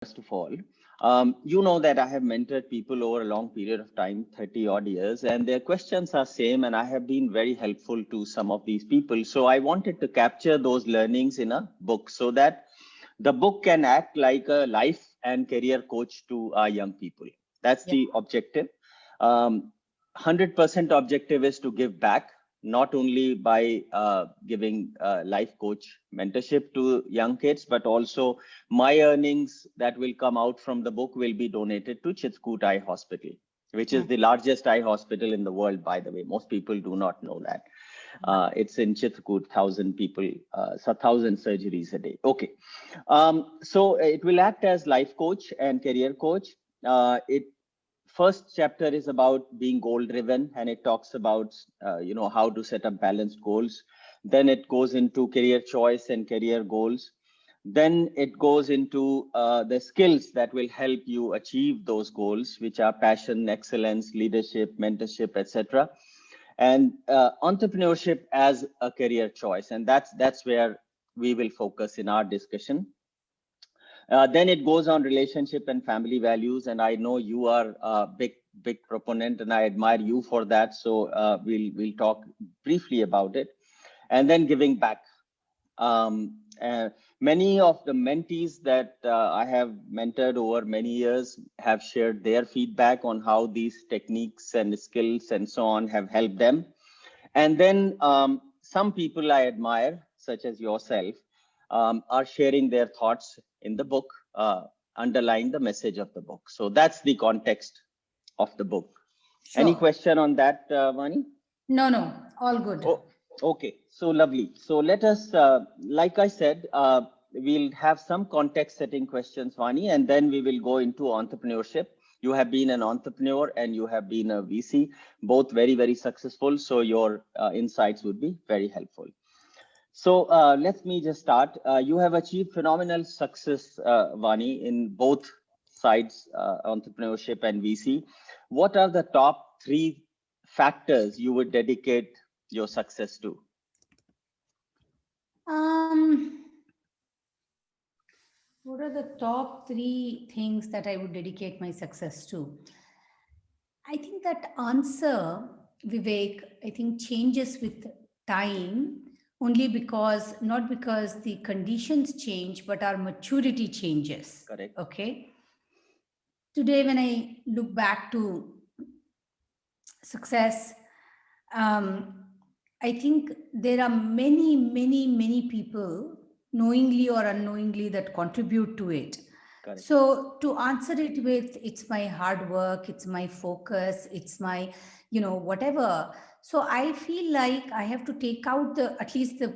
First of all, you know that I have mentored people over a long period of time, 30 odd years, and their questions are same, and I have been very helpful to some of these people. So I wanted to capture those learnings in a book so that the book can act like a life and career coach to our young people. That's Yeah. the objective. 100% objective is to give back, not only by giving life coach mentorship to young kids, but also my earnings that will come out from the book will be donated to Chitkut Eye Hospital, which is the largest eye hospital in the world, by the way. Most people do not know that. It's in Chitkut, 1,000 people, so 1,000 surgeries a day. Okay. So it will act as life coach and career coach. It First chapter is about being goal driven, and it talks about how to set up balanced goals. Then it goes into career choice and career goals. Then it goes into the skills that will help you achieve those goals, which are passion, excellence, leadership, mentorship, etc. And entrepreneurship as a career choice, and that's where we will focus in our discussion. Then it goes on relationship and family values, and I know you are a big proponent, and I admire you for that. So we'll talk briefly about it, and then giving back. Many of the mentees that I have mentored over many years have shared their feedback on how these techniques and skills and so on have helped them. And then some people I admire, such as yourself, are sharing their thoughts in the book, underlying the message of the book. So that's the context of the book. Sure. Any question on that, Vani? No, all good. Oh, okay, so lovely. So let us, like I said, we'll have some context setting questions, Vani, and then we will go into entrepreneurship. You have been an entrepreneur and you have been a VC, both very successful. So your insights would be very helpful. So let me just start. You have achieved phenomenal success, Vani, in both sides, entrepreneurship and VC. What are the top 3 factors you would dedicate your success to? What are the top 3 things that I would dedicate my success to? I think that answer, Vivek, I think changes with time only because, not because the conditions change, but our maturity changes. Correct. Okay. Today, when I look back to success, I think there are many people, knowingly or unknowingly, that contribute to it. Correct. So to answer it with, it's my hard work, it's my focus, it's my, whatever. So I feel like I have to take out at least the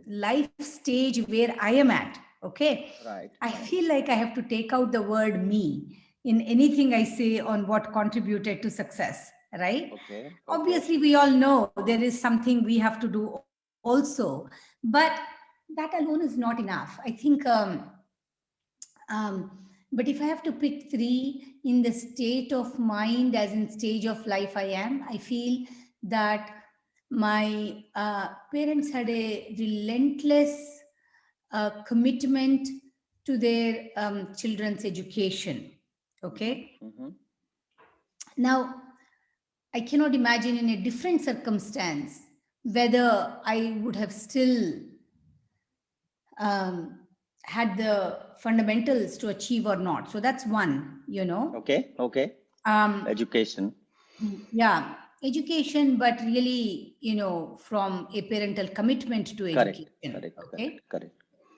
life stage where I am at. Okay. Right. I feel like I have to take out the word me in anything I say on what contributed to success. Right. Okay. Obviously, we all know there is something we have to do also, but that alone is not enough. I think, but if I have to pick 3 in the state of mind, as in stage of life I am, I feel that my parents had a relentless commitment to their children's education. Okay. Mm-hmm. Now, I cannot imagine in a different circumstance whether I would have still had the fundamentals to achieve or not. So that's one, Okay. Education. Yeah, education, but really, from a parental commitment to education. Correct.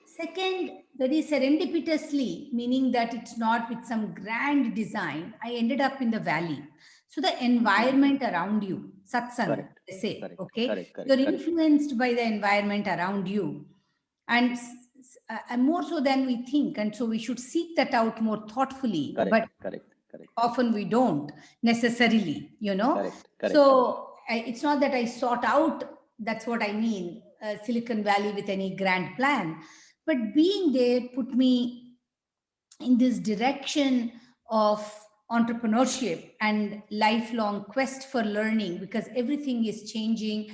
Second, very serendipitously, meaning that it's not with some grand design, I ended up in the valley. So the environment around you, satsang, they say, okay, you're influenced by the environment around you, and more so than we think, and so we should seek that out more thoughtfully. But often we don't necessarily, So it's not that I sought out. That's what I mean, Silicon Valley with any grand plan, but being there put me in this direction of entrepreneurship and lifelong quest for learning, because everything is changing,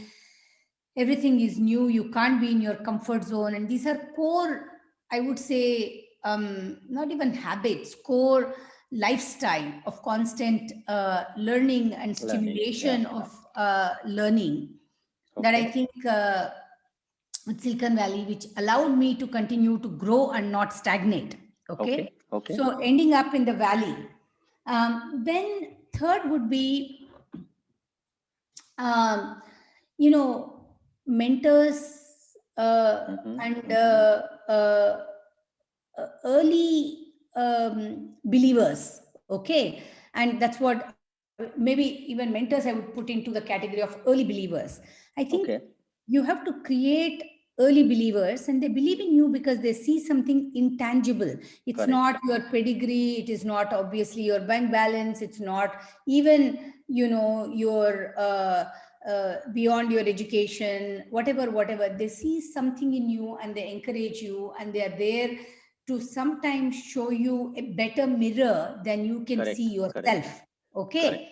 everything is new, you can't be in your comfort zone, and these are core, I would say, not even habits, core lifestyle of constant learning and stimulation of learning that I think with Silicon Valley, which allowed me to continue to grow and not stagnate. Okay. So ending up in the valley. Then third would be, you know, mentors and early believers. Okay. And that's what maybe even mentors I would put into the category of early believers. I think you have to create early believers, and they believe in you because they see something intangible. It's not your pedigree, it is not obviously your bank balance, it's not even, you know, your beyond your education, whatever. They see something in you and they encourage you, and they are there to sometimes show you a better mirror than you can see yourself. Okay.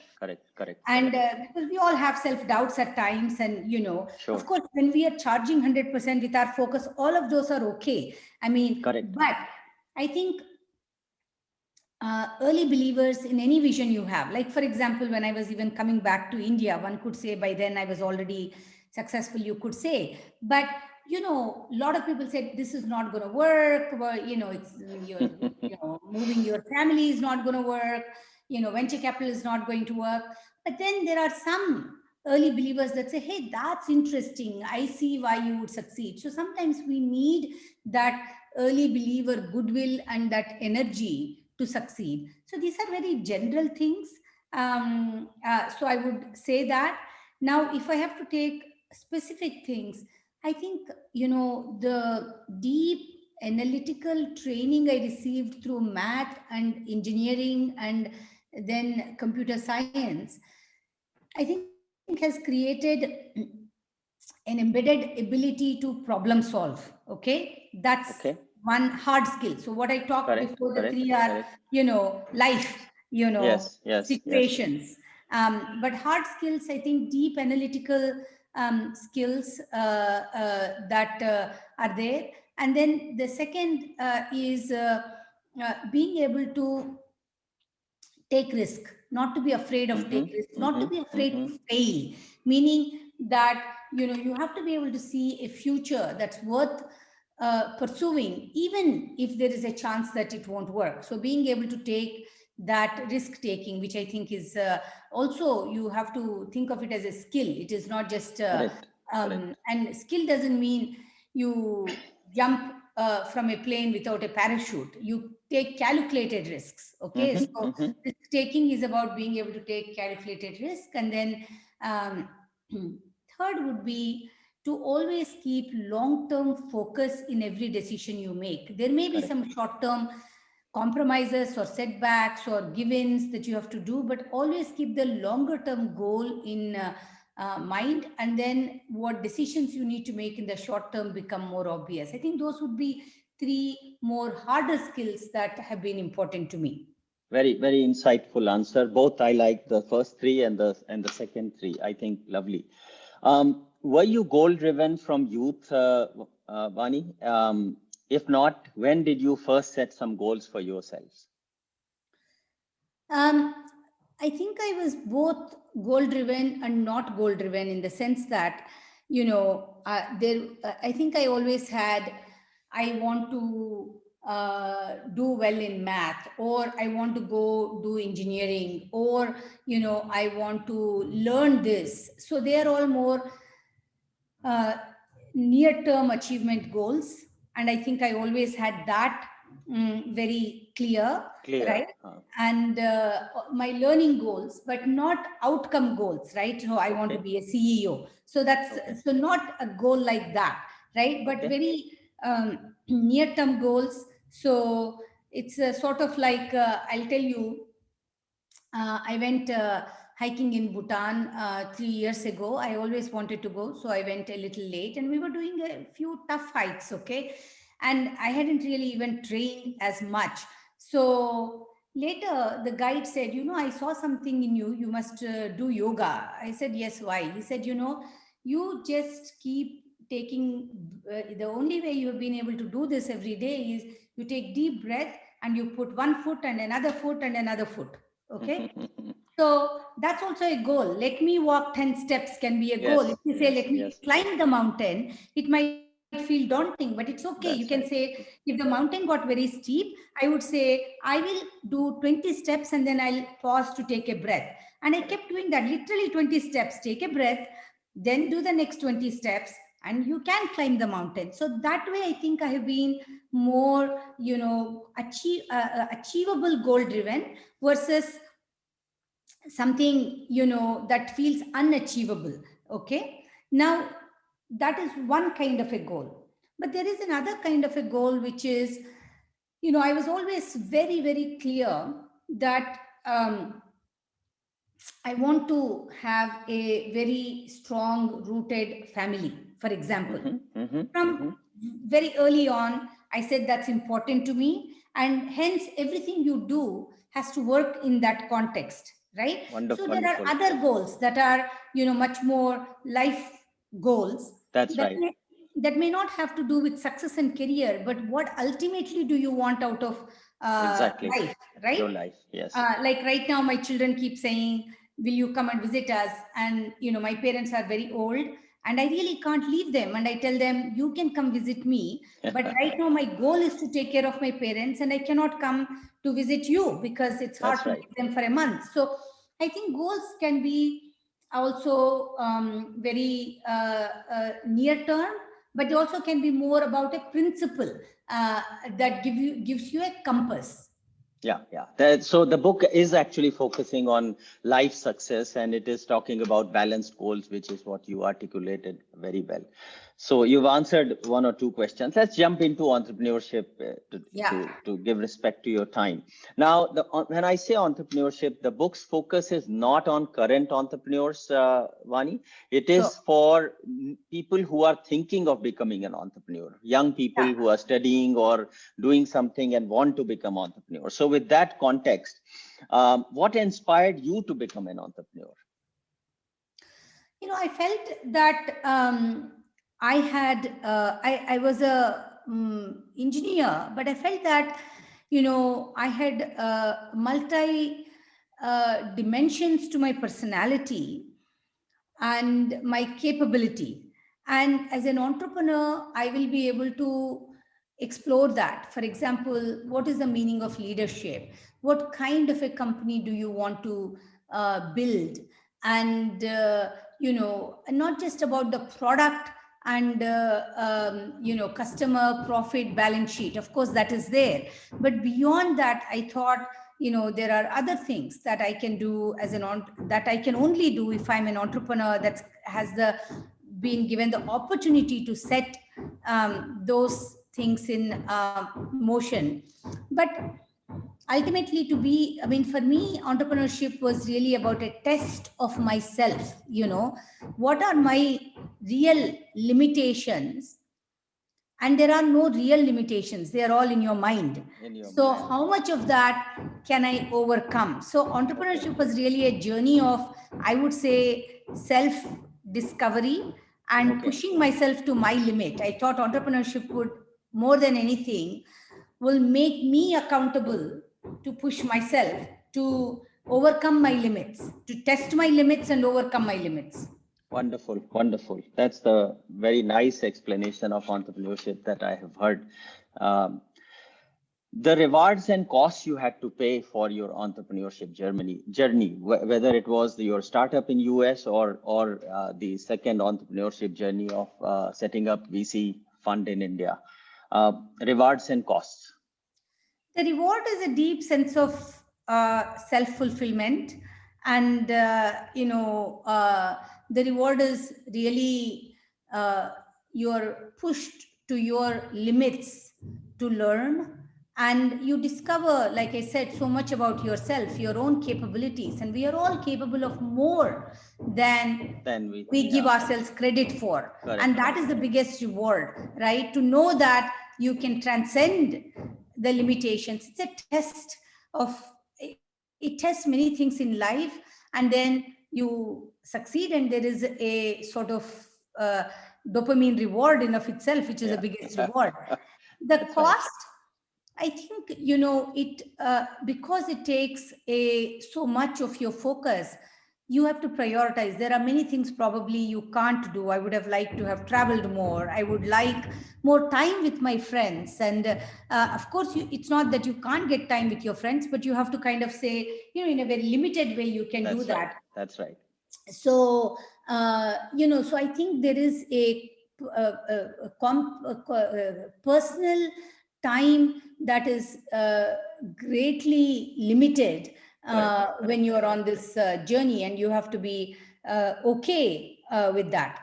Correct. And because we all have self-doubts at times, and, you know, of course, when we are charging 100% with our focus, all of those are okay. I mean, but I think early believers in any vision you have, like, for example, when I was even coming back to India, one could say by then I was already successful, you could say. But, you know, a lot of people said, this is not going to work. Well, you know, it's you're, you know, moving your family is not going to work. You know, venture capital is not going to work. But then there are some early believers that say, hey, that's interesting. I see why you would succeed. So sometimes we need that early believer goodwill and that energy to succeed. So these are very general things. So I would say that. Now, if I have to take specific things, I think, you know, the deep analytical training I received through math and engineering and then computer science, I think has created an embedded ability to problem solve. Okay. That's one hard skill. So what I talked before, the three are, you know, life, you know, situations. But hard skills, I think deep analytical skills that are there. And then the second is being able to take risk, not to be afraid of take risk, not to be afraid to fail, meaning that, you know, you have to be able to see a future that's worth pursuing, even if there is a chance that it won't work. So being able to take that risk taking, which I think is also, you have to think of it as a skill. It is not just and skill doesn't mean you jump from a plane without a parachute. You take calculated risks. Okay. So risk taking is about being able to take calculated risk. And then third would be to always keep long-term focus in every decision you make. There may be some short-term compromises or setbacks or give-ins that you have to do, but always keep the longer-term goal in mind, and then what decisions you need to make in the short term become more obvious. I think those would be three more harder skills that have been important to me. Very insightful answer. Both I like the first three and the second three. I think lovely. Were you goal driven from youth, Vani? If not, when did you first set some goals for yourselves? I think I was both goal driven and not goal driven, in the sense that, you know, I think I always had, I want to do well in math, or I want to go do engineering, or, you know, I want to learn this. So they are all more near-term achievement goals. And I think I always had that very clear. Right? And my learning goals, but not outcome goals, right? So I want to be a CEO. So that's so not a goal like that, right? But very near-term goals. So it's a sort of like, I'll tell you, I went hiking in Bhutan 3 years ago. I always wanted to go, so I went a little late, and we were doing a few tough hikes, okay? And I hadn't really even trained as much. So later, the guide said, you know, I saw something in you. You must do yoga. I said, yes, why? He said, you know, you just keep taking, the only way you have been able to do this every day is you take deep breath and you put one foot and another foot and another foot. Okay. So that's also a goal. Let me walk 10 steps can be a goal. If you say, let me climb the mountain, it might feel daunting, but it's okay. You can say, if the mountain got very steep, I would say, I will do 20 steps and then I'll pause to take a breath. And I kept doing that, literally 20 steps, take a breath, then do the next 20 steps, and you can climb the mountain. So that way, I think I have been more, achievable goal driven versus something, that feels unachievable. Okay. Now, that is one kind of a goal. But there is another kind of a goal, which is, I was always very, very clear that I want to have a very strong rooted family, for example. From very early on, I said that's important to me. And hence, everything you do has to work in that context, right? So there are other goals that are, much more life goals. That's right. That may not have to do with success and career, but what ultimately do you want out of life, right? Your life, yes. Like right now, my children keep saying, will you come and visit us? And, my parents are very old and I really can't leave them. And I tell them, you can come visit me. But right now, my goal is to take care of my parents and I cannot come to visit you because it's hard to leave them for a month. So I think goals can be also very near term, but they also can be more about a principle that gives you a compass. Yeah. So the book is actually focusing on life success, and it is talking about balanced goals, which is what you articulated very well. So you've answered one or two questions. Let's jump into entrepreneurship to give respect to your time. Now, when I say entrepreneurship, the book's focus is not on current entrepreneurs, Vani. It is for people who are thinking of becoming an entrepreneur, young people who are studying or doing something and want to become entrepreneurs. So with that context, what inspired you to become an entrepreneur? I felt that I was a engineer, but I felt that, I had multi dimensions to my personality and my capability. And as an entrepreneur, I will be able to explore that. For example, what is the meaning of leadership? What kind of a company do you want to build? And, not just about the product and, customer profit balance sheet. Of course, that is there. But beyond that, I thought, there are other things that I can do that I can only do if I'm an entrepreneur that has been given the opportunity to set those things in motion. But ultimately, for me, entrepreneurship was really about a test of myself. What are my real limitations? And there are no real limitations. They are all in your mind. So how much of that can I overcome? So entrepreneurship was really a journey of, I would say, self-discovery and pushing myself to my limit. I thought entrepreneurship would, more than anything, will make me accountable to push myself to overcome my limits, to test my limits and overcome my limits. Wonderful, wonderful. That's the very nice explanation of entrepreneurship that I have heard. The rewards and costs you had to pay for your entrepreneurship journey, whether it was your startup in US or the second entrepreneurship journey of setting up VC fund in India. Rewards and costs. The reward is a deep sense of self-fulfillment, and the reward is really you're pushed to your limits to learn, and you discover, like I said, so much about yourself, your own capabilities, and we are all capable of more than we give ourselves credit for. Correct. And that is the biggest reward, right? To know that you can transcend the limitations. It's a test of, it tests many things in life, and then you succeed, and there is a sort of dopamine reward in of itself, which is the biggest reward. The cost, I think, it because it takes so much of your focus, you have to prioritize. There are many things probably you can't do. I would have liked to have traveled more. I would like more time with my friends. And of course, it's not that you can't get time with your friends, but you have to kind of say, in a very limited way, you can do that. That's right. So, so I think there is a personal time that is greatly limited when you are on this journey, and you have to be okay with that.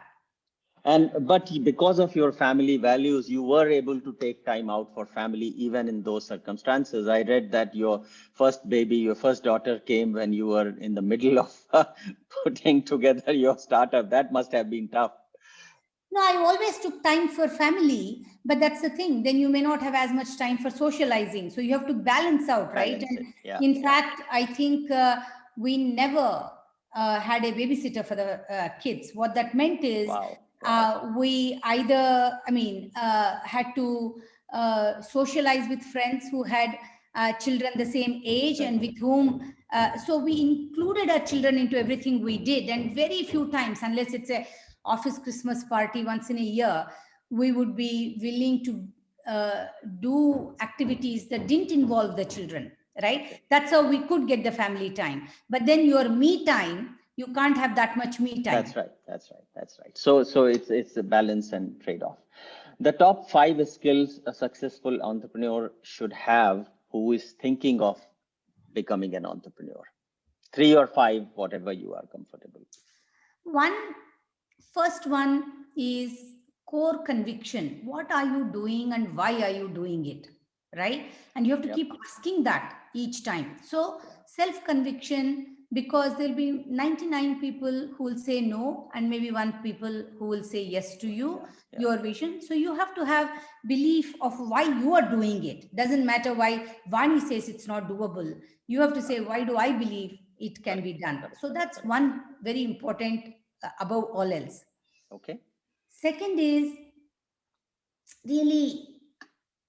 But because of your family values, you were able to take time out for family even in those circumstances. I read that your first baby, your first daughter came when you were in the middle of putting together your startup. That must have been tough. No, I always took time for family, but that's the thing. Then you may not have as much time for socializing. So you have to balance out, right? And in fact, I think we never had a babysitter for the kids. What that meant is we either, had to socialize with friends who had children the same age and with whom, so we included our children into everything we did. And very few times, unless it's a office Christmas party once in a year, we would be willing to do activities that didn't involve the children, right? That's how we could get the family time. But then your me time, you can't have that much me time. That's right. So it's a balance and trade-off. The top 5 skills a successful entrepreneur should have who is thinking of becoming an entrepreneur. 3 or 5, whatever you are comfortable. First one is core conviction. What are you doing and why are you doing it, right? And you have to keep asking that each time. So self-conviction, because there'll be 99 people who will say no and maybe 1 people who will say yes to you, your vision. So you have to have belief of why you are doing it. Doesn't matter why Vani says it's not doable. You have to say, why do I believe it can be done? So that's one very important above all else. Okay. Second is really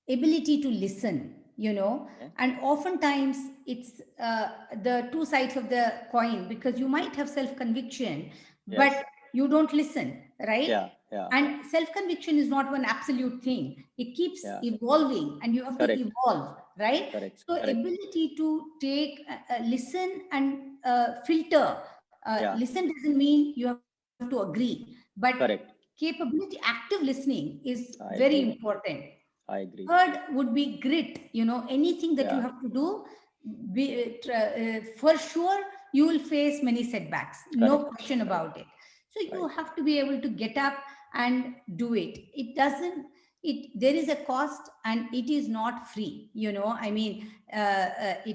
ability to listen, and oftentimes it's the 2 sides of the coin, because you might have self-conviction, but you don't listen, right? And self-conviction is not one absolute thing. It keeps evolving and you have to evolve, right? So ability to take, listen and filter. Listen doesn't mean you have to agree, but capability, active listening is very important. I agree. Third would be grit. Anything that you have to do, for sure, you will face many setbacks. No question about it. So you have to be able to get up and do it. There is a cost and it is not free. It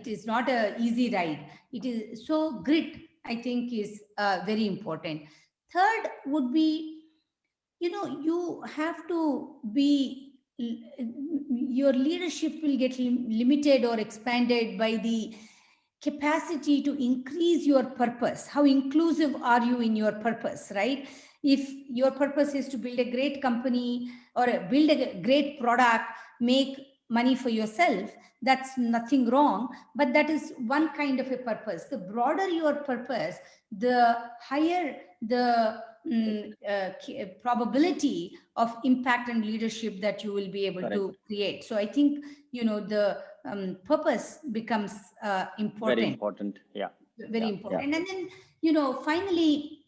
is not an easy ride. It is so grit, I think, is very important. Third would be, you have to be, your leadership will get limited or expanded by the capacity to increase your purpose. How inclusive are you in your purpose, right? If your purpose is to build a great company or build a great product, make money for yourself, that's nothing wrong, but that is one kind of a purpose. The broader your purpose, the higher the probability of impact and leadership that you will be able to create. So I think, the purpose becomes important. Very important. Very important. And then, finally,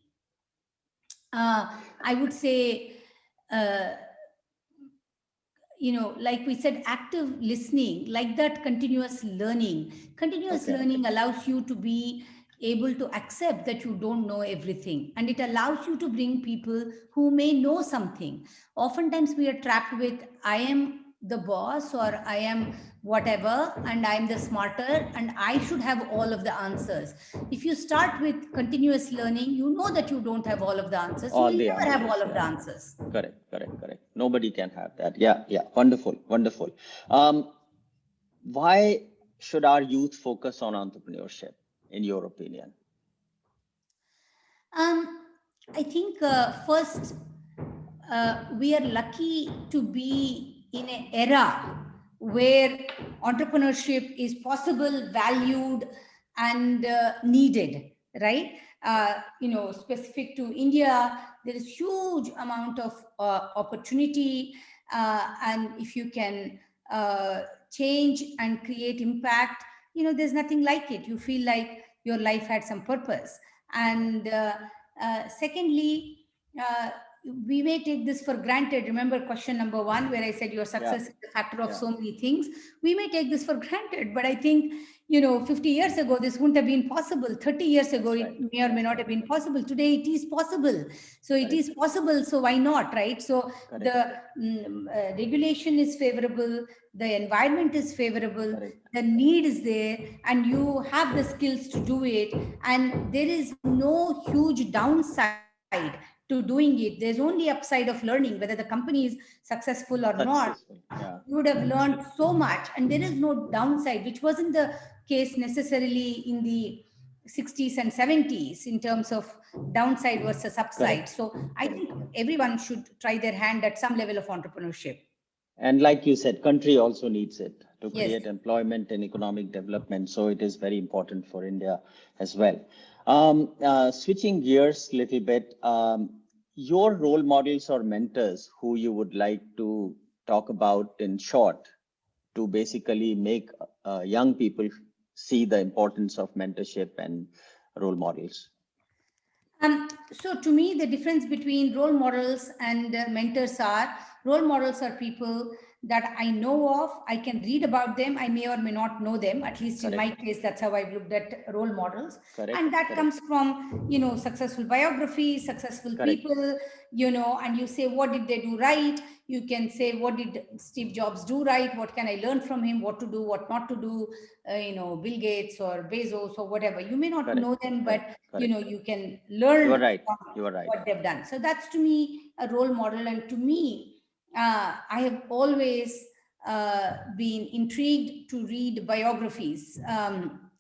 I would say, like we said, active listening, like that, continuous learning. Continuous learning allows you to be able to accept that you don't know everything, and it allows you to bring people who may know something. Oftentimes we are trapped with, I am the boss, or I am whatever, and I'm the smarter, and I should have all of the answers. If you start with continuous learning, you know that you don't have all of the answers. You will never have all of the answers. Correct. Nobody can have that. Yeah. Wonderful. Why should our youth focus on entrepreneurship, in your opinion? I think first, we are lucky to be in an era where entrepreneurship is possible, valued, and needed, right? Specific to India, there is huge amount of opportunity, and if you can change and create impact, there's nothing like it. You feel like your life had some purpose. And secondly, we may take this for granted. Remember question number one, where I said your success is the factor of so many things. We may take this for granted, but I think, 50 years ago, this wouldn't have been possible. 30 years ago, it may or may not have been possible. Today, it is possible. So it is possible. So why not, right? So the regulation is favorable. The environment is favorable. The need is there, and you have the skills to do it. And there is no huge downside to doing it. There's only upside of learning, whether the company is successful or not. You would have learned so much, and there is no downside, which wasn't the case necessarily in the 60s and 70s in terms of downside versus upside. So I think everyone should try their hand at some level of entrepreneurship. And like you said, country also needs it to create employment and economic development. So it is very important for India as well. Switching gears a little bit, your role models or mentors who you would like to talk about in short to basically make young people see the importance of mentorship and role models? So to me, the difference between role models and mentors are, role models are people that I know of, I can read about them, I may or may not know them, at least in my case, that's how I've looked at role models. And that comes from, successful biographies, successful people, and you say, what did they do right? You can say, what did Steve Jobs do right? What can I learn from him? What to do, what not to do? Bill Gates or Bezos or whatever. You may not know them, but you can learn what they've done. So that's to me a role model. And to me, I have always been intrigued to read biographies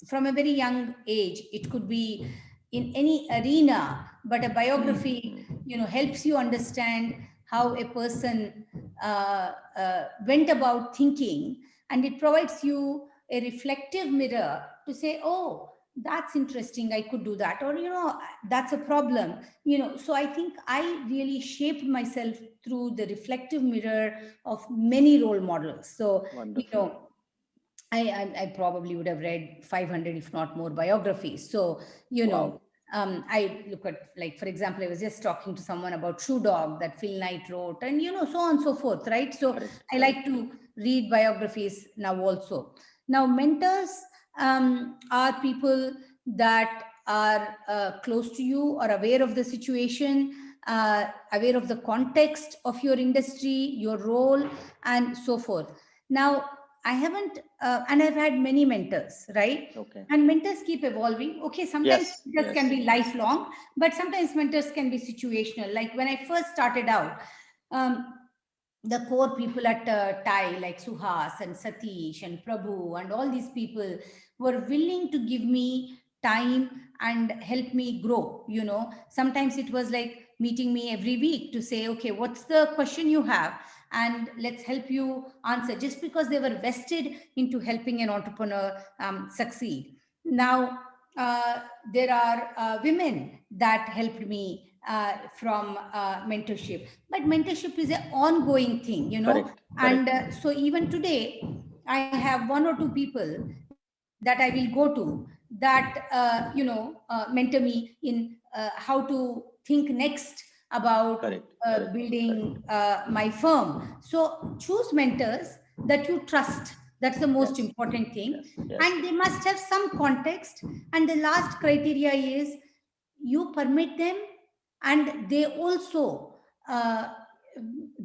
from a very young age. It could be in any arena, but a biography, helps you understand how a person went about thinking, and it provides you a reflective mirror to say, oh, that's interesting, I could do that, or that's a problem, so I think I really shaped myself through the reflective mirror of many role models. So I probably would have read 500 if not more biographies. So I look at, like, for example, I was just talking to someone about Shoe Dog that Phil Knight wrote, and so on and so forth, right? So I like to read biographies now also. Now mentors are people that are close to you, or aware of the situation, aware of the context of your industry, your role, and so forth. Now, I haven't, and I've had many mentors, right? And mentors keep evolving. Okay, sometimes mentors can be lifelong, but sometimes mentors can be situational. Like when I first started out, the core people at TAI, like Suhas and Satish and Prabhu and all these people, were willing to give me time and help me grow. Sometimes it was like meeting me every week to say, okay, what's the question you have? And let's help you answer, just because they were vested into helping an entrepreneur succeed. Now, there are women that helped me from mentorship, but mentorship is an ongoing thing, and so even today I have one or two people that I will go to that mentor me in how to think next about building my firm. So choose mentors that you trust. That's the most important thing. And they must have some context. And the last criteria is you permit them, and they also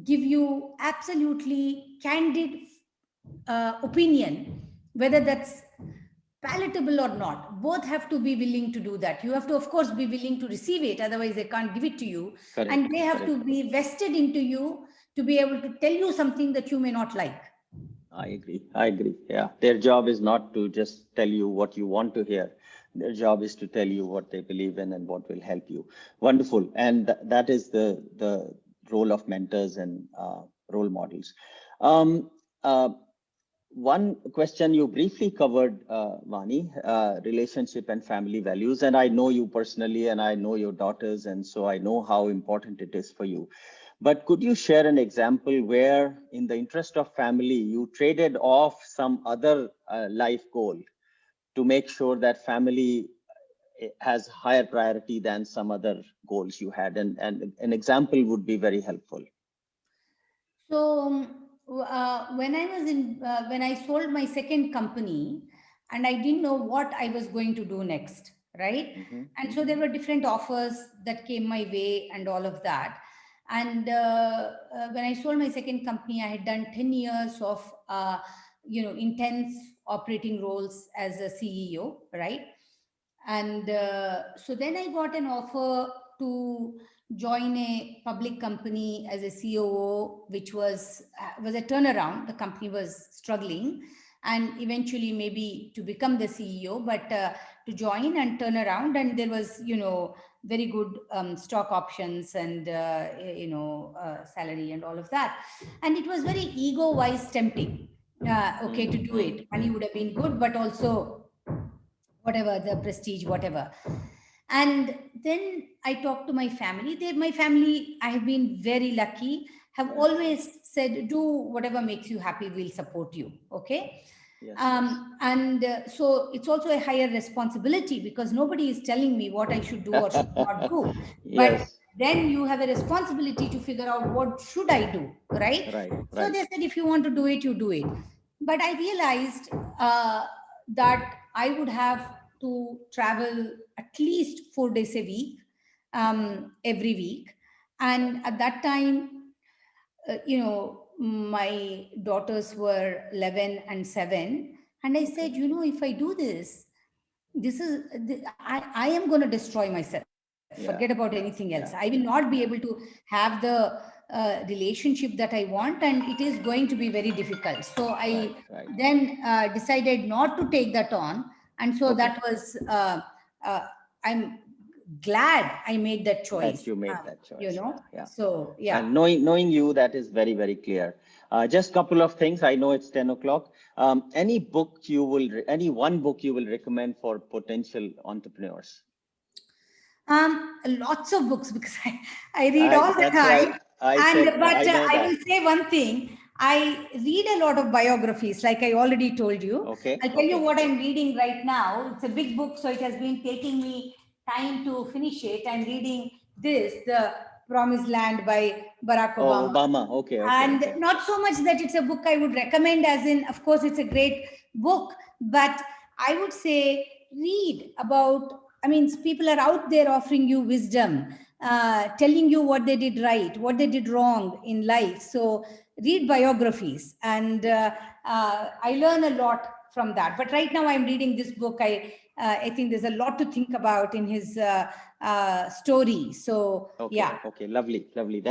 give you absolutely candid opinion, whether that's palatable or not. Both have to be willing to do that. You have to, of course, be willing to receive it, otherwise they can't give it to you. And they have to be vested into you to be able to tell you something that you may not like. I agree. Yeah. Their job is not to just tell you what you want to hear. Their job is to tell you what they believe in and what will help you. Wonderful. And that is the role of mentors and role models. Um, uh, One question you briefly covered, Vani, relationship and family values. And I know you personally, and I know your daughters, and so I know how important it is for you. But could you share an example where, in the interest of family, you traded off some other life goal to make sure that family has higher priority than some other goals you had? And an example would be very helpful. So when I sold my second company, and I didn't know what I was going to do next, right? And so there were different offers that came my way and all of that. And when I sold my second company, I had done 10 years of intense operating roles as a CEO, right? And so then I got an offer to join a public company as a COO, which was a turnaround. The company was struggling, and eventually maybe to become the CEO, but to join and turn around. And there was, very good stock options and salary and all of that. And it was very ego-wise tempting. Okay, to do it. Money would have been good, but also whatever the prestige, whatever. And then I talked to my family. My family, I have been very lucky, have always said, do whatever makes you happy, we'll support you. Okay. Yes, and so it's also a higher responsibility, because nobody is telling me what I should do or should not do. But yes. then you have a responsibility to figure out what should I do, right? So they said, if you want to do it, you do it. But I realized that I would have to travel at least 4 days a week, every week. And at that time, my daughters were 11 and 7. And I said, if I do this, I am going to destroy myself. Forget about anything else. I will not be able to have the relationship that I want, and it is going to be very difficult. So I then decided not to take that on. And so that was, I'm glad I made that choice. That you made that choice. So, yeah. And knowing you, that is very, very clear. Just a couple of things. I know it's 10 o'clock. Any one book you will recommend for potential entrepreneurs? Lots of books, because I read all the time. I will say one thing. I read a lot of biographies, like I already told you. Okay. I'll tell you what I'm reading right now. It's a big book, so it has been taking me time to finish it. I'm reading The Promised Land by Barack Obama. Obama. Okay. And not so much that it's a book I would recommend, as in, of course, it's a great book, but I would say read about, people are out there offering you wisdom, telling you what they did right, what they did wrong in life. So read biographies, and I learn a lot from that. But right now I'm reading this book. I think there's a lot to think about in his story. So, yeah. Okay, lovely.